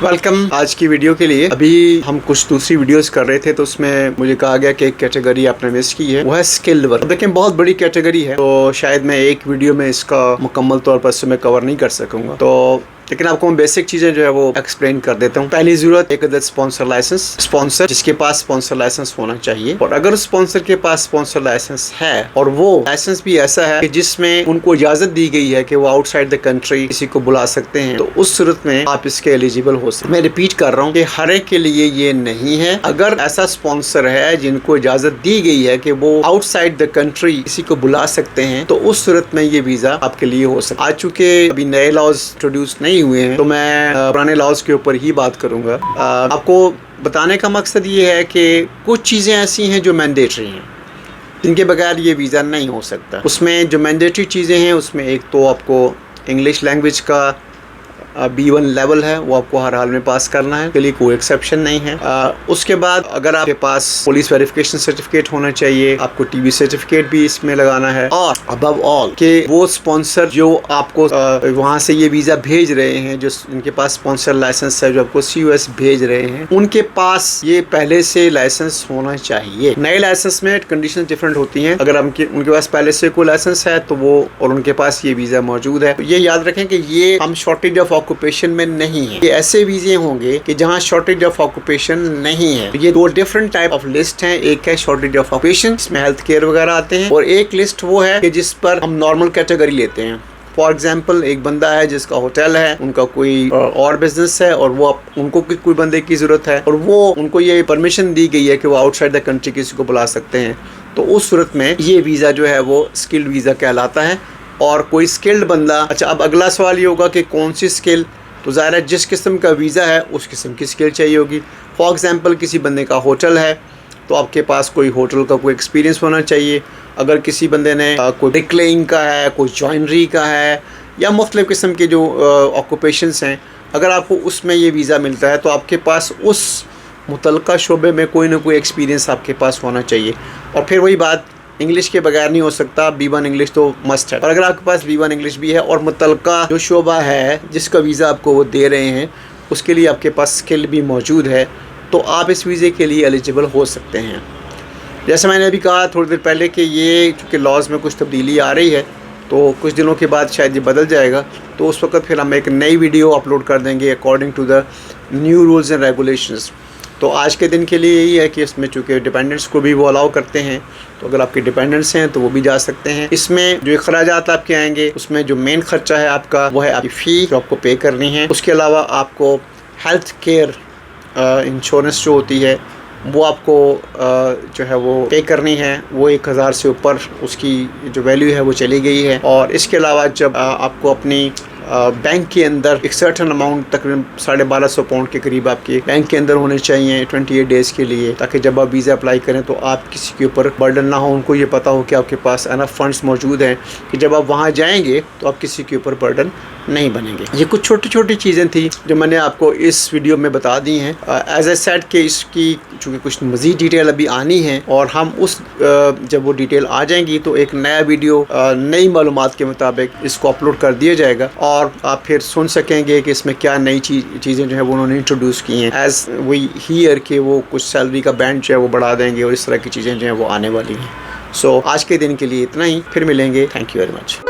Welcome आज की video के लिए। अभी हम कुछ दूसरी वीडियोस कर रहे थे तो उसमें मुझे कहा गया कि एक कैटेगरी आपने मिस की है, वो है स्किल्ड वर्क। देखें बहुत बड़ी कैटेगरी है तो शायद मैं एक वीडियो में इसका मुकम्मल तौर पर इसमें कवर नहीं कर सकूंगा, तो लेकिन आपको मैं बेसिक चीजें जो है वो एक्सप्लेन कर देता हूँ। पहली जरूरत एक स्पॉन्सर लाइसेंस, स्पॉन्सर जिसके पास स्पॉन्सर लाइसेंस होना चाहिए। और अगर स्पॉन्सर के पास स्पॉन्सर लाइसेंस है और वो लाइसेंस भी ऐसा है कि जिसमें उनको इजाजत दी गई है कि वो आउटसाइड द कंट्री किसी को बुला सकते हैं, तो उस सूरत में आप इसके एलिजिबल हो सकते हैं। मैं रिपीट कर रहा हूँ कि हर एक के लिए ये नहीं है। अगर ऐसा स्पॉन्सर है जिनको इजाजत दी गई है कि वो आउटसाइड द कंट्री किसी को बुला सकते हैं, तो उस सूरत में ये वीजा आपके लिए हो सकता है। आज चूंकि अभी नए लॉज इंट्रोड्यूस नहीं हुए हैं तो मैं पुराने लॉज के ऊपर ही बात करूंगा। आपको बताने का मकसद ये है कि कुछ चीज़ें ऐसी हैं जो मैंडेटरी हैं, जिनके बगैर ये वीज़ा नहीं हो सकता। उसमें जो मैंडेटरी चीज़ें हैं उसमें एक तो आपको इंग्लिश लैंग्वेज का B1 लेवल है, वो आपको हर हाल में पास करना है, के लिए कोई एक्सेप्शन नहीं है। उसके बाद अगर आपके पास पुलिस वेरिफिकेशन सर्टिफिकेट होना चाहिए, आपको TB सर्टिफिकेट भी इसमें लगाना है। और अबव ऑल के वो स्पॉन्सर जो आपको वहाँ से ये वीज़ा भेज रहे हैं, जो उनके पास स्पॉन्सर लाइसेंस है, जो आपको COS भेज रहे हैं, उनके पास ये पहले से लाइसेंस होना चाहिए। नए लाइसेंस में कंडीशन डिफरेंट होती हैं। अगर उनके पास पहले से कोई लाइसेंस है तो वो और उनके पास ये वीज़ा मौजूद है, तो ये याद रखें कि ये हम शॉर्टेज ऑफ ऑक्यूपेशन में नहीं है। ये ऐसे वीजे होंगे कि जहां शॉर्टेज ऑफ ऑक्यूपेशन नहीं है। तो ये दो डिफरेंट टाइप ऑफ लिस्ट हैं। एक है शॉर्टेज ऑफ ऑक्यूपेशन, इसमें हेल्थ केयर वगैरह आते हैं, और एक लिस्ट वो है कि जिस पर हम नॉर्मल कैटेगरी लेते हैं। फॉर एग्जाम्पल एक बंदा है जिसका होटल है, उनका कोई और बिजनेस है और वो उनको कोई बंदे की जरूरत है और वो उनको ये परमिशन दी गई है कि वो आउटसाइड द कंट्री किसी को बुला सकते हैं, तो उस सूरत में ये वीज़ा जो है वो स्किल्ड वीज़ा कहलाता है। और कोई स्किल्ड बंदा, अच्छा अब अगला सवाल ये होगा कि कौन सी स्किल, तो ज़ाहिर है जिस किस्म का वीज़ा है उस किस्म की स्किल चाहिए होगी। फॉर एग्जांपल किसी बंदे का होटल है तो आपके पास कोई होटल का कोई एक्सपीरियंस होना चाहिए। अगर किसी बंदे ने कोई ब्रिकलेइंग का है, कोई जॉइनरी का है, या मुख्तलिफ़ किस्म के जो ऑक्यूपेशंस हैं, अगर आपको उसमें ये वीज़ा मिलता है तो आपके पास उस मुतल्लिका शोबे में कोई ना कोई एक्सपीरियंस आपके पास होना चाहिए। और फिर वही बात, इंग्लिश के बगैर नहीं हो सकता, B1 इंग्लिश तो मस्ट है। और अगर आपके पास B1 इंग्लिश भी है और मुतल्लिका जो शोबा है जिसका वीज़ा आपको वो दे रहे हैं उसके लिए आपके पास स्किल भी मौजूद है, तो आप इस वीज़े के लिए एलिजिबल हो सकते हैं। जैसे मैंने अभी कहा थोड़ी देर पहले कि ये चूँकि लॉज में कुछ तब्दीली आ रही है तो कुछ दिनों के बाद शायद ये बदल जाएगा, तो उस वक्त फिर हम एक नई वीडियो अपलोड कर देंगे according to the new rules and regulations. तो आज के दिन के लिए यही है कि इसमें चूँकि डिपेंडेंट्स को भी वो अलाउ करते हैं, तो अगर आपके डिपेंडेंट्स हैं तो वो भी जा सकते हैं। इसमें जो अखराजात आपके आएंगे उसमें जो मेन खर्चा है आपका वो है आपकी फ़ी जो आपको पे करनी है। उसके अलावा आपको हेल्थ केयर इंश्योरेंस जो होती है वो आपको जो है वो पे करनी है, वो 1000 से ऊपर उसकी जो वैल्यू है वो चली गई है। और इसके अलावा जब आपको अपनी बैंक के अंदर एक सर्टन अमाउंट तकरीबन 1250 पाउंड के करीब आपके बैंक के अंदर होने चाहिए 28 डेज़ के लिए, ताकि जब आप वीज़ा अप्लाई करें तो आप किसी के ऊपर बर्डन ना हो, उनको ये पता हो कि आपके पास एनफ फंड्स मौजूद हैं कि जब आप वहाँ जाएंगे तो आप किसी के ऊपर बर्डन नहीं बनेंगे। ये कुछ छोटी छोटी चीज़ें थी जो मैंने आपको इस वीडियो में बता दी हैं। एज ए सेट कि इसकी चूँकि कुछ मज़ीद डिटेल अभी आनी है और हम उस जब वो डिटेल आ जाएंगी तो एक नया वीडियो नई मालूमात के मुताबिक इसको अपलोड कर दिया जाएगा और आप फिर सुन सकेंगे कि इसमें क्या नई चीज़ें जो है वो उन्होंने इंट्रोड्यूस की हैं। एज वी हियर कि वो कुछ सैलरी का बैंड जो है वो बढ़ा देंगे और इस तरह की चीज़ें जो हैं वो आने वाली हैं। सो आज के दिन के लिए इतना ही, फिर मिलेंगे। Thank you very much.